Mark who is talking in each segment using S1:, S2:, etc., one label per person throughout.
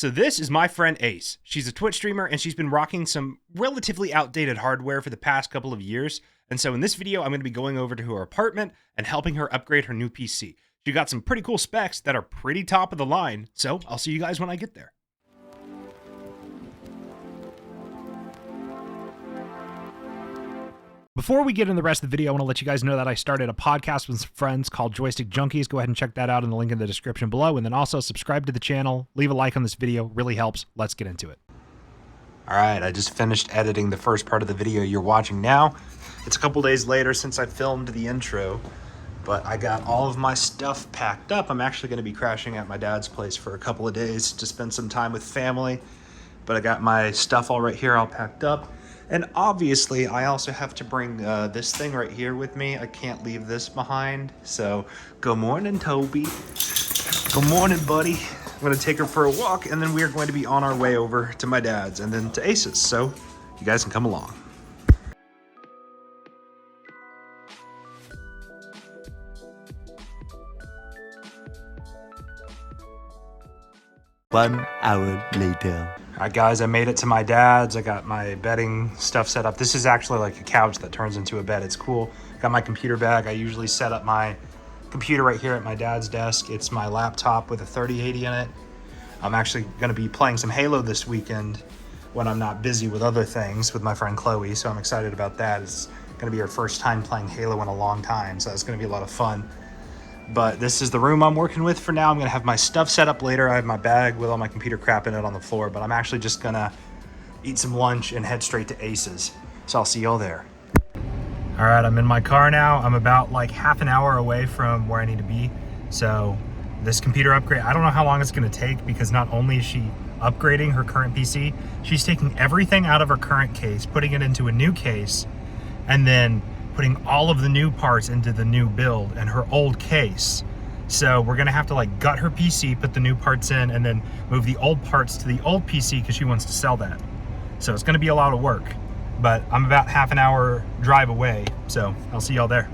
S1: So this is my friend Ace. She's a Twitch streamer and she's been rocking some relatively outdated hardware for the past couple of years. And so in this video, I'm going to be going over to her apartment and helping her upgrade her new PC. She got some pretty cool specs that are pretty top of the line. So I'll see you guys when I get there. Before we get into the rest of the video, I want to let you guys know that I started a podcast with some friends called Joystick Junkies. Go ahead and check that out in the link in the description below. And then also subscribe to the channel, leave a like on this video, really helps. Let's get into it. All right, I just finished editing the first part of the video you're watching now. It's a couple days later since I filmed the intro, but I got all of my stuff packed up. I'm actually going to be crashing at my dad's place for a couple of days to spend some time with family, but I got my stuff all right here all packed up. And obviously, I also have to bring this thing right here with me. I can't leave this behind. So, good morning, Toby. Good morning, buddy. I'm gonna take her for a walk, and then we are going to be on our way over to my dad's and then to Ace's. So, you guys can come along.
S2: One hour later.
S1: All right, guys, I made it to my dad's. I got my bedding stuff set up. This is actually like a couch that turns into a bed. It's cool. Got my computer bag. I usually set up my computer right here at my dad's desk. It's my laptop with a 3080 in it. I'm actually going to be playing some Halo this weekend when I'm not busy with other things with my friend Chloe, so I'm excited about that. It's going to be her first time playing Halo in a long time, so it's going to be a lot of fun. But this is the room I'm working with for now. I'm going to have my stuff set up later. I have my bag with all my computer crap in it on the floor, but I'm actually just going to eat some lunch and head straight to Ace's. So I'll see y'all there. All right, I'm in my car now. I'm about like half an hour away from where I need to be. So this computer upgrade, I don't know how long it's going to take, because not only is she upgrading her current PC, she's taking everything out of her current case, putting it into a new case, and then putting all of the new parts into the new build and her old case. So we're gonna have to like gut her PC, put the new parts in, and then move the old parts to the old PC because she wants to sell that. So it's gonna be a lot of work, but I'm about half an hour drive away, so I'll see y'all there.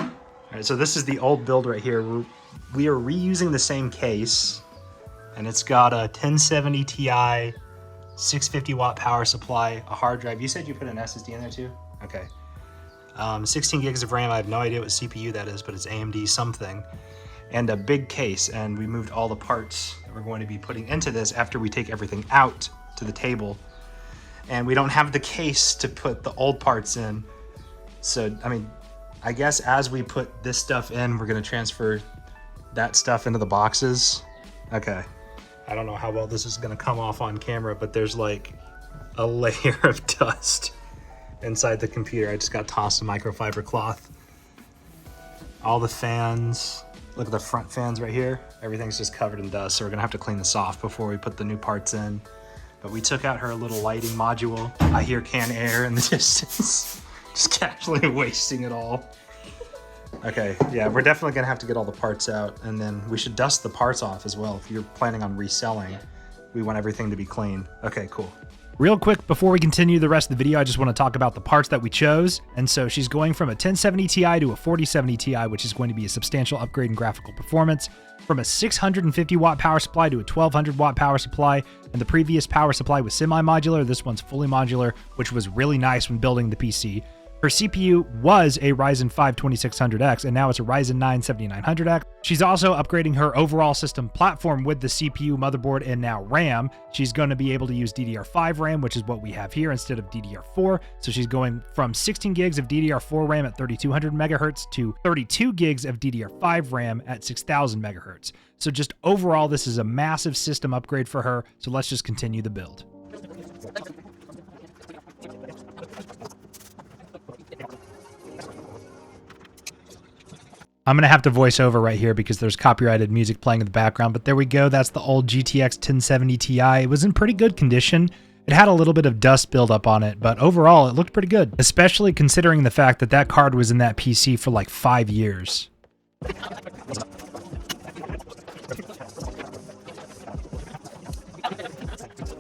S1: All right, so this is the old build right here. We are reusing the same case, and it's got a 1070 Ti 650 watt power supply, a hard drive. You said you put an SSD in there too? Okay. 16 gigs of RAM. I have no idea what CPU that is, but it's AMD something. And a big case. And we moved all the parts that we're going to be putting into this after we take everything out to the table. And we don't have the case to put the old parts in. So, I mean, I guess as we put this stuff in, we're going to transfer that stuff into the boxes. Okay. I don't know how well this is going to come off on camera, but there's like a layer of dust inside the computer. I just got tossed a microfiber cloth. All the fans, look at the front fans right here. Everything's just covered in dust, so we're going to have to clean this off before we put the new parts in. But we took out her little lighting module. I hear Can Air in the distance, just casually wasting it all. Okay, yeah, we're definitely gonna have to get all the parts out, and then we should dust the parts off as well. If you're planning on reselling, we want everything to be clean. Okay, cool. Real quick, before we continue the rest of the video, I just want to talk about the parts that we chose. And so she's going from a 1070 Ti to a 4070 Ti, which is going to be a substantial upgrade in graphical performance. From a 650 watt power supply to a 1200 watt power supply. And the previous power supply was semi-modular. This one's fully modular, which was really nice when building the PC. Her CPU was a Ryzen 5 2600X, and now it's a Ryzen 9 7900X. She's also upgrading her overall system platform with the CPU, motherboard, and now RAM. She's going to be able to use DDR5 RAM, which is what we have here, instead of DDR4. So she's going from 16 gigs of DDR4 RAM at 3200 megahertz to 32 gigs of DDR5 RAM at 6000 megahertz. So just overall, this is a massive system upgrade for her. So let's just continue the build. I'm going to have to voice over right here because there's copyrighted music playing in the background, but there we go. That's the old GTX 1070 Ti. It was in pretty good condition. It had a little bit of dust buildup on it, but overall it looked pretty good, especially considering the fact that that card was in that PC for like 5 years.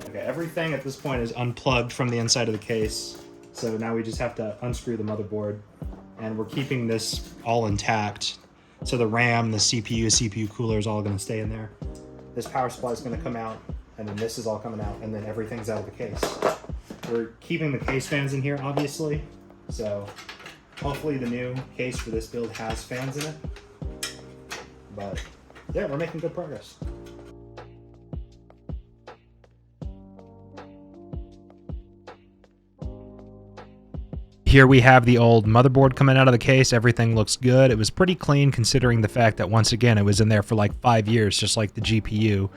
S1: Okay, everything at this point is unplugged from the inside of the case. So now we just have to unscrew the motherboard. And we're keeping this all intact So the RAM, the CPU cooler is all going to stay in there. This power supply is going to come out, and then this is all coming out, and then everything's out of the case. We're keeping the case fans in here, obviously. So hopefully the new case for this build has fans in it. But yeah, we're making good progress. Here we have the old motherboard coming out of the case. Everything looks good. It was pretty clean considering the fact that, once again, it was in there for like 5 years, just like the GPU.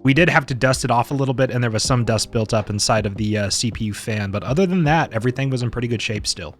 S1: We did have to dust it off a little bit, and there was some dust built up inside of the CPU fan. But other than that, everything was in pretty good shape still.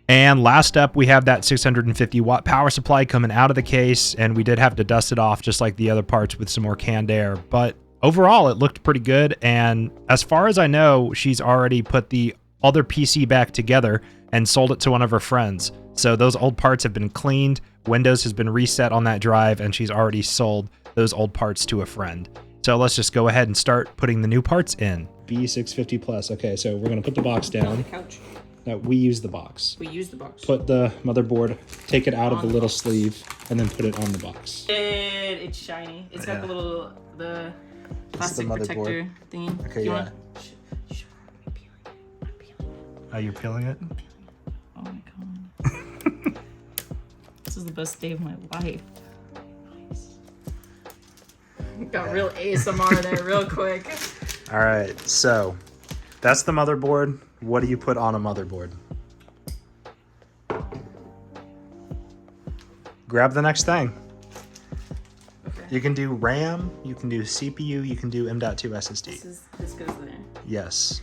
S1: And last up, we have that 650 watt power supply coming out of the case, and we did have to dust it off just like the other parts with some more canned air. But overall, it looked pretty good, and as far as I know, she's already put the other PC back together and sold it to one of her friends. So those old parts have been cleaned, Windows has been reset on that drive, and she's already sold those old parts to a friend. So let's just go ahead and start putting the new parts in. B650 Plus. Okay, so we're going to put the box down.
S3: On the couch.
S1: No, we use the box.
S3: We use the box.
S1: Put the motherboard, take it out of the little sleeve, and then put it on the box.
S3: It's shiny. It's got the plastic protector thingy.
S1: Okay, yeah.
S3: I'm peeling.
S1: Oh, you're peeling it?
S3: Oh my god. This is the best day of my life. Nice. Got real ASMR there real quick.
S1: All right, so that's the motherboard. What do you put on a motherboard? Grab the next thing.
S3: Okay.
S1: You can do RAM, you can do CPU, you can do M.2 SSD.
S3: This goes there.
S1: Yes.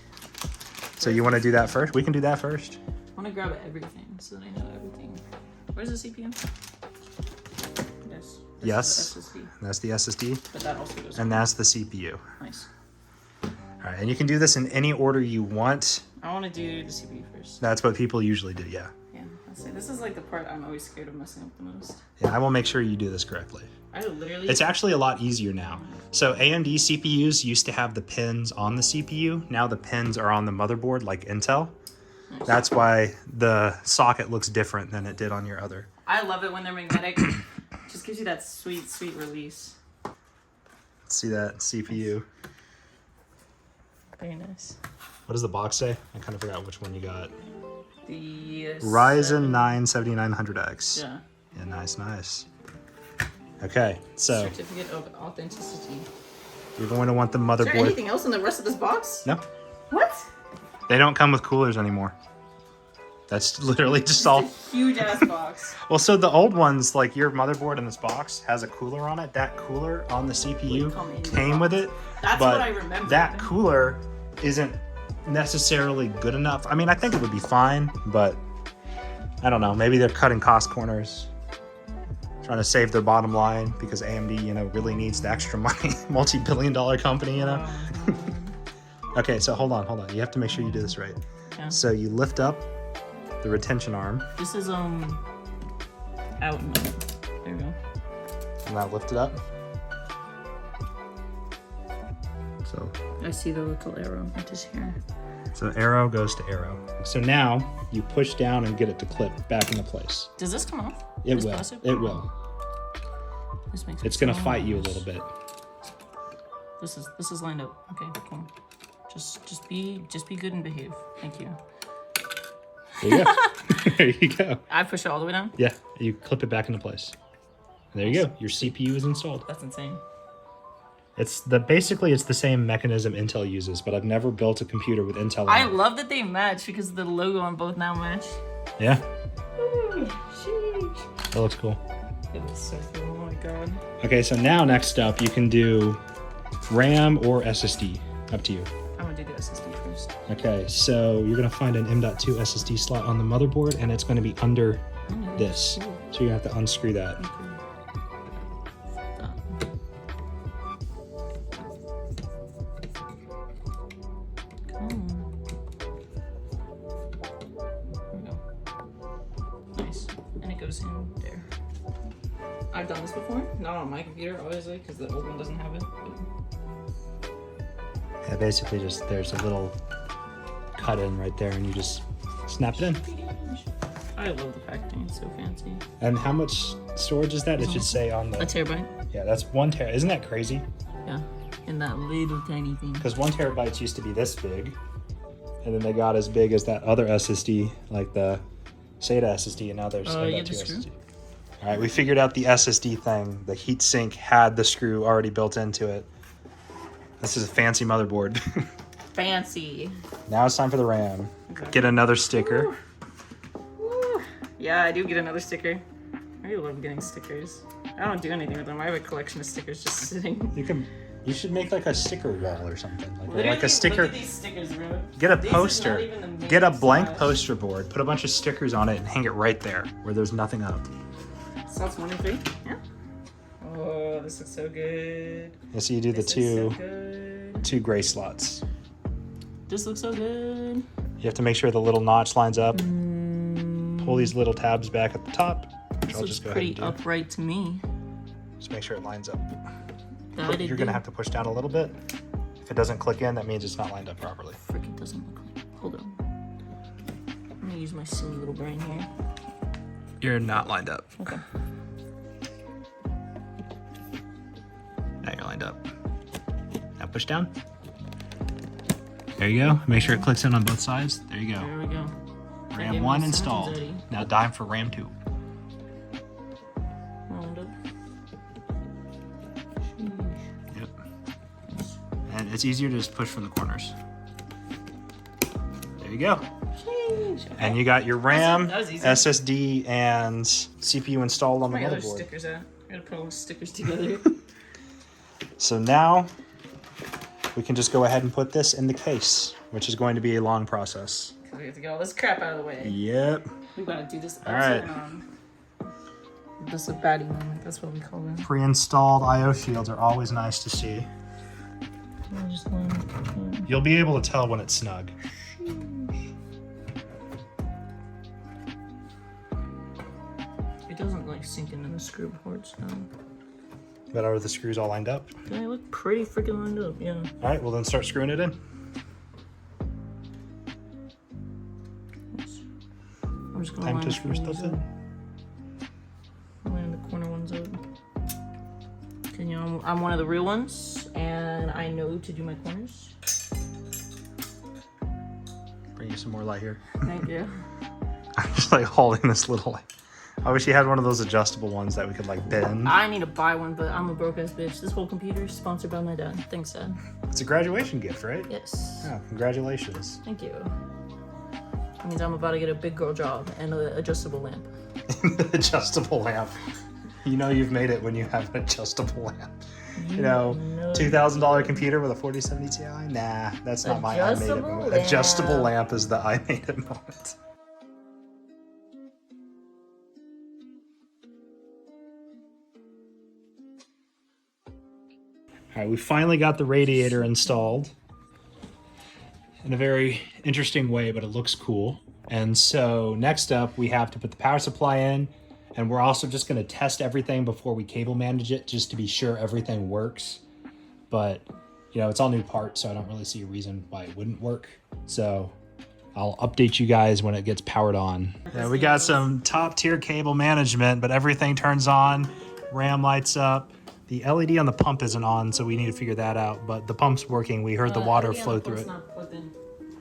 S1: So you want to do that first? We can do that first.
S3: I want to grab everything so that I know everything. Where's the CPU?
S1: Yes.
S3: The SSD.
S1: That's the SSD.
S3: But that also goes.
S1: And that's the CPU.
S3: Nice.
S1: All right, and you can do this in any order you want.
S3: I want to do the CPU first.
S1: That's what people usually do, yeah.
S3: Yeah, let's say this is like the part I'm always scared of messing up the most.
S1: Yeah, I will make sure you do this correctly.
S3: I literally...
S1: It's actually a lot easier now. So AMD CPUs used to have the pins on the CPU. Now the pins are on the motherboard like Intel.
S3: Nice.
S1: That's why the socket looks different than it did on your other.
S3: I love it when they're magnetic. Just gives you that sweet, sweet release.
S1: See that CPU?
S3: Very nice.
S1: What does the box say? I kind of forgot which one you got.
S3: The
S1: Ryzen 9 7900X.
S3: Yeah.
S1: Yeah, nice. Okay, so
S3: certificate of authenticity.
S1: you're going to want the
S3: Is
S1: motherboard.
S3: there anything else in the rest of this box?
S1: No,
S3: What?
S1: they don't come with coolers anymore. That's literally just all.
S3: A huge ass box.
S1: Well, so the old ones, like your motherboard in this box, has a cooler on it. That cooler on the CPU came with it.
S3: That's
S1: but
S3: what I remember.
S1: That cooler isn't necessarily good enough. I mean, I think it would be fine, but I don't know. Maybe they're cutting cost corners, trying to save their bottom line because AMD, really needs the extra money. Multi-billion-dollar company, Okay, so hold on. You have to make sure you do this right.
S3: Yeah.
S1: So you lift up the retention arm.
S3: This is out. There we go.
S1: And now lift it up. So
S3: I see the little arrow right just here.
S1: So arrow goes to arrow. So now you push down and get it to clip back into place.
S3: Does this come off?
S1: It
S3: This
S1: will.
S3: plastic?
S1: It will.
S3: This makes
S1: It's gonna fight you a little bit.
S3: This is lined up. Okay, cool. Just be good and behave. Thank you.
S1: There you go. There you go.
S3: I push it all the way down?
S1: Yeah, you clip it back into place. And there you go. Your CPU is installed.
S3: That's insane.
S1: Basically it's the same mechanism Intel uses, but I've never built a computer with Intel on
S3: I
S1: it.
S3: love that they match because the logo on both now match.
S1: Yeah,
S3: Ooh, sheesh.
S1: that looks cool.
S3: It looks so cool. Oh my god.
S1: Okay, so now next up you can do RAM or SSD. Up to you.
S3: I'm gonna do the SSD first.
S1: Okay, so you're gonna find an M.2 SSD slot on the motherboard, and it's gonna be under this. So you have to unscrew that.
S3: Nice. And it goes in there. I've done this before, not on my computer, obviously, because the old one doesn't have it. But...
S1: Yeah, basically there's a little cut in right there, and you just snap it in.
S3: I love the packaging. It's so fancy.
S1: And how much storage is that? It should say on the...
S3: A terabyte.
S1: Yeah, that's 1 terabyte. Isn't that crazy?
S3: Yeah. And that little tiny thing.
S1: Because 1 terabyte used to be this big. And then they got as big as that other SSD, like the Ada SSD, and now there's
S3: you
S1: 2
S3: have the screw?
S1: SSD. All right, we figured out the SSD thing. The heatsink had the screw already built into it. This is a fancy motherboard.
S3: Fancy.
S1: Now it's time for the RAM. Okay. Get another sticker.
S3: Woo. Woo. Yeah, I do get another sticker. I love getting stickers. I don't do anything with them. I have a collection of stickers just sitting.
S1: You should make like a sticker wall or something.
S3: Literally,
S1: like a sticker.
S3: Look at these stickers, bro.
S1: Get a poster. Get a blank poster board. Put a bunch of stickers on it and hang it right there where there's nothing up.
S3: Slots 1 and 3. Yeah. Oh, this looks so good.
S1: Yeah, so you do the two gray slots.
S3: This looks so good.
S1: You have to make sure the little notch lines up. Pull these little tabs back at the top, which I'll just go ahead and do.
S3: Pretty upright to me.
S1: Just make sure it lines up.
S3: You're
S1: gonna have to push down a little bit. If it doesn't click in, that means it's not lined up properly.
S3: Frick, it doesn't look like. Hold on. I'm gonna use my silly little brain here.
S1: You're not lined up.
S3: Okay.
S1: Now you're lined up. Now push down. There you go. Make sure it clicks in on both sides. There you go.
S3: There we go.
S1: RAM 1 installed. Now time for RAM 2. Yep. And it's easier to just push from the corners. There you go. Okay. And you got your RAM,
S3: that was easy.
S1: SSD, and CPU installed on the
S3: other
S1: motherboard.
S3: Stickers out. I gotta put all the stickers together.
S1: So now we can just go ahead and put this in the case, which is going to be a long process.
S3: We have to get all this crap out of the way.
S1: Yep.
S3: We gotta do this
S1: upside
S3: down. This is a baddie moment. That's what we call them.
S1: Pre-installed I/O shields are always nice to see. You'll be able to tell when it's snug.
S3: It doesn't like sink into the screw ports now.
S1: But are the screws all lined up?
S3: They look pretty freaking lined up, yeah.
S1: All right, well then start screwing it in.
S3: I'm just gonna
S1: Time
S3: line
S1: to screw stuff in.
S3: Line the corner ones up. You know, I'm one of the real ones, and I know to do my corners.
S1: Bring you some more light here.
S3: Thank you.
S1: I'm just like holding this little. I wish you had one of those adjustable ones that we could like bend.
S3: I need to buy one, but I'm a broke ass bitch. This whole computer is sponsored by my dad. Thanks, Dad.
S1: It's a graduation gift, right?
S3: Yes.
S1: Oh, congratulations.
S3: Thank you. That means I'm about to get a big girl job and an adjustable lamp.
S1: Adjustable lamp. You know you've made it when you have an adjustable lamp. You know, $2,000 computer with a 4070 Ti? Nah, that's not my I made it moment. Adjustable lamp is the I made it moment. All right, we finally got the radiator installed in a very interesting way, but it looks cool. And so next up, we have to put the power supply in, and we're also just gonna test everything before we cable manage it, just to be sure everything works. But, you know, it's all new parts, so I don't really see a reason why it wouldn't work. So I'll update you guys when it gets powered on. Yeah, we got some top tier cable management, but everything turns on, RAM lights up. The LED on the pump isn't on, so we need to figure that out. But the pump's working. We heard the water flow through it.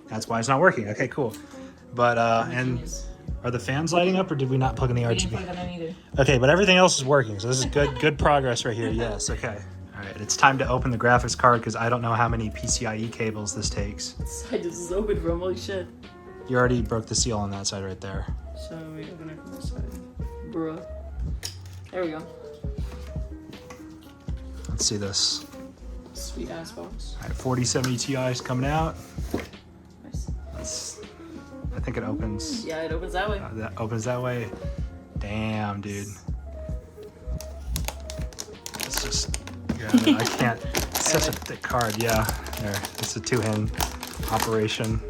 S1: That's why it's not working. Okay, cool. But, and are the fans lighting up, or did we not plug in the RGB? Okay, but everything else is working, so this is good progress right here. Yes, okay. All right, it's time to open the graphics card because I don't know how many PCIe cables this takes.
S3: This side is open, bro. Holy shit.
S1: You already broke the seal on that side right there.
S3: So we open it from this side. Bruh. There we go.
S1: Let's see this.
S3: Sweet ass box.
S1: All right, 4070 Ti is coming out.
S3: Nice.
S1: I think it opens.
S3: Yeah, it opens that way.
S1: That opens that way. Damn, dude. It's just, yeah, I can't. It's such a thick card. Yeah, there. It's a two-hand operation.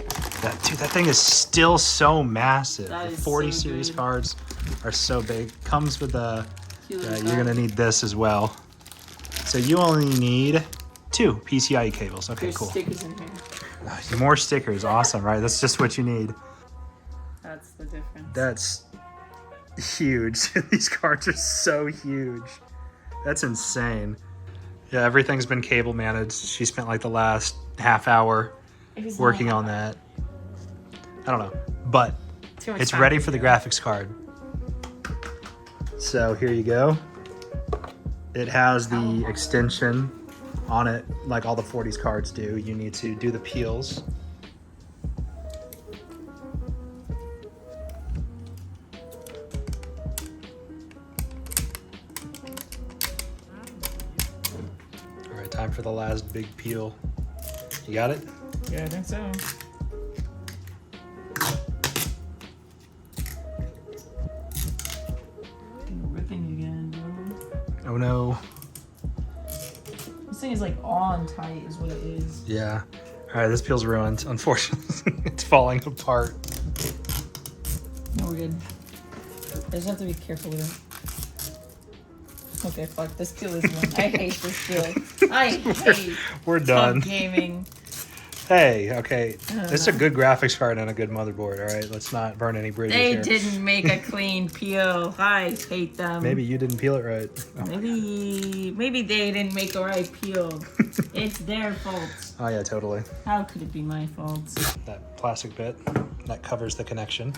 S1: Dude, that thing is still so massive. The 40 series cards are so big. Comes with a. You're gonna need this as well. So you only need 2 PCIe cables. Okay, cool.
S3: There's stickers in here.
S1: More stickers, awesome, right? That's just what you need.
S3: That's the difference.
S1: That's huge. These cards are so huge. That's insane. Yeah, everything's been cable managed. She spent like the last half hour working on that. I don't know, but it's ready for the graphics card. So here you go. It has the extension on it like all the 40s cards do. You need to do the peels. All right, time for the last big peel. You got it?
S3: Yeah, I think so. Ripping again, bro.
S1: Oh no.
S3: This thing is like on tight is what it is.
S1: Yeah. All right, this peel's ruined. Unfortunately, it's falling apart.
S3: No, we're good. I just have to be careful with it. Okay, fuck. This peel is one. I hate this peel. I hate
S1: We're done.
S3: tough gaming.
S1: Hey, okay. This is a good graphics card and a good motherboard, all right? Let's not burn any bridges
S3: They
S1: here.
S3: didn't make a clean peel. I hate them.
S1: Maybe you didn't peel it right. Oh,
S3: Maybe they didn't make a right peel. It's their fault.
S1: oh yeah, totally.
S3: How could it be my fault?
S1: That plastic bit that covers the connection.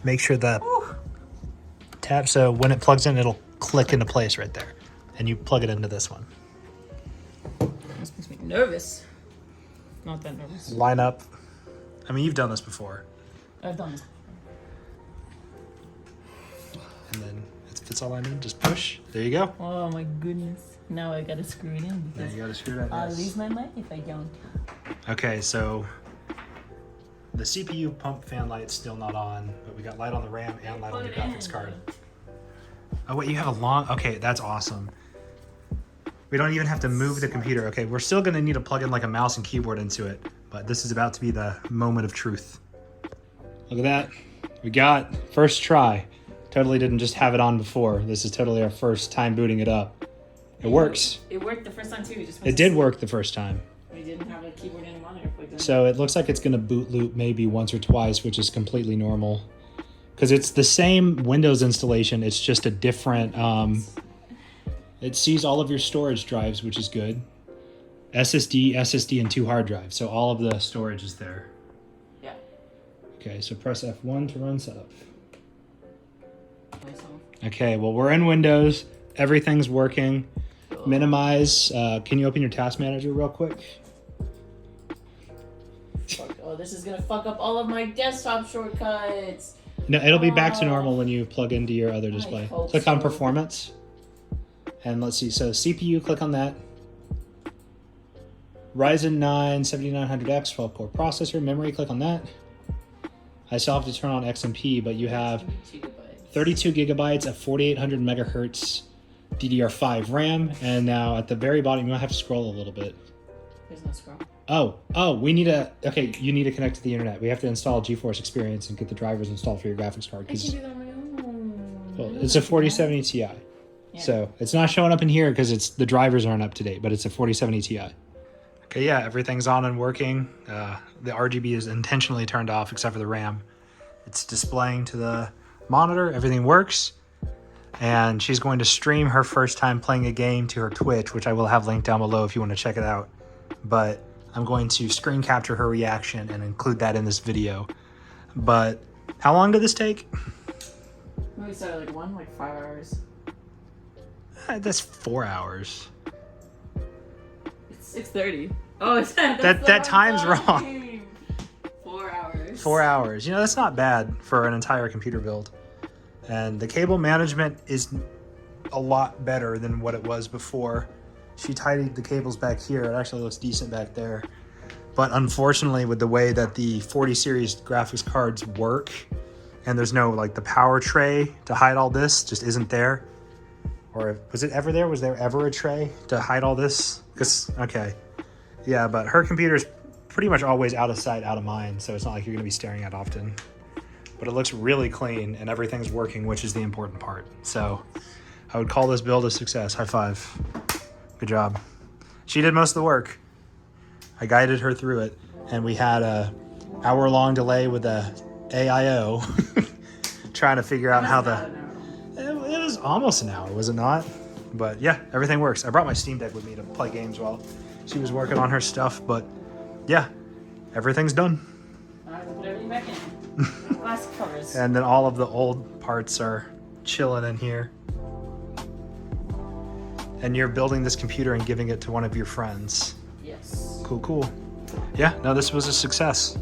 S1: Make sure the tab, so when it plugs in, it'll click into place right there. And you plug it into this one.
S3: This makes me nervous. Not that nervous.
S1: Line up. I mean, you've done this before.
S3: I've done this before.
S1: And then it's all lined in. Just push. There you go.
S3: Oh my goodness. Now I gotta screw it in
S1: Now
S3: because
S1: you gotta screw that.
S3: I'll lose my mind if I don't.
S1: Okay, so the CPU pump fan light's still not on, but we got light on the RAM and light on the graphics card. Oh wait, you have a long, okay, that's awesome. We don't even have to move the computer. Okay, we're still gonna need to plug in like a mouse and keyboard into it, but this is about to be the moment of truth. Look at that. We got first try. Totally didn't just have it on before. This is totally our first time booting it up. It works.
S3: It worked the first time too.
S1: It did work the first time.
S3: We didn't have a keyboard and a monitor plugged in.
S1: So it looks like it's gonna boot loop maybe once or twice, which is completely normal. Because it's the same Windows installation, it's just a different, it sees all of your storage drives, which is good. SSD, and 2 hard drives. So all of the storage is there.
S3: Yeah.
S1: Okay, so press F1 to run setup.
S3: Myself.
S1: Okay, well, we're in Windows. Everything's working. Minimize. Can you open your task manager real quick?
S3: Fuck. Oh, this is gonna fuck up all of my desktop shortcuts.
S1: No, it'll be back to normal when you plug into your other display.
S3: hope
S1: Click on
S3: so.
S1: performance. And let's see, so CPU, click on that. Ryzen 9 7900X 12-core processor. Memory, click on that. I still have to turn on XMP, but you have 32 gigabytes of 4800 megahertz DDR5 RAM. And now at the very bottom, you might have to scroll a little bit.
S3: There's no scroll.
S1: Oh, we need to, okay, you need to connect to the internet. We have to install GeForce Experience and get the drivers installed for your graphics card.
S3: I can do that on my own.
S1: Well, it's a 4070 Ti.
S3: Yeah.
S1: So it's not showing up in here because the drivers aren't up to date, but it's a 4070 Ti. Okay, yeah, everything's on and working. The RGB is intentionally turned off except for the RAM. It's displaying to the monitor. Everything works. And she's going to stream her first time playing a game to her Twitch, which I will have linked down below if you want to check it out. But I'm going to screen capture her reaction and include that in this video. But how long did this take?
S3: We started like 5 hours.
S1: That's 4 hours.
S3: It's 6:30. Oh, it's
S1: That time's wrong.
S3: 4 hours.
S1: 4 hours. You know, that's not bad for an entire computer build. And the cable management is a lot better than what it was before. She tidied the cables back here. It actually looks decent back there. But unfortunately, with the way that the 40 series graphics cards work, and there's no like the power tray to hide all this, just isn't there. Or was it ever there? Was there ever a tray to hide all this? Because, okay. Yeah, but her computer's pretty much always out of sight, out of mind. So it's not like you're gonna be staring at often. But it looks really clean and everything's working, which is the important part. So I would call this build a success. High five. Good job. She did most of the work. I guided her through it, and we had a hour-long delay with the AIO trying to figure out how the...
S3: About an hour.
S1: It was almost an hour, was it not? But yeah, everything works. I brought my Steam Deck with me to play games while she was working on her stuff, but yeah, everything's done.
S3: Alright, put everything back in. Glass covers.
S1: And then all of the old parts are chilling in here. And you're building this computer and giving it to one of your friends.
S3: Yes.
S1: Cool, cool. Yeah, no, this was a success.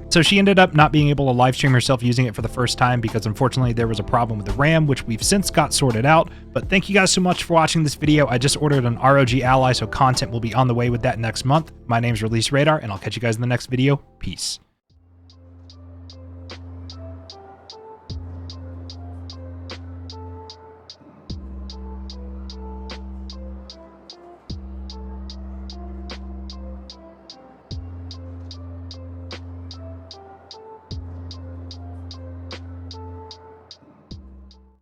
S1: So she ended up not being able to live stream herself using it for the first time because unfortunately there was a problem with the RAM, which we've since got sorted out. But thank you guys so much for watching this video. I just ordered an ROG Ally, so content will be on the way with that next month. My name's Release Radar, and I'll catch you guys in the next video. Peace.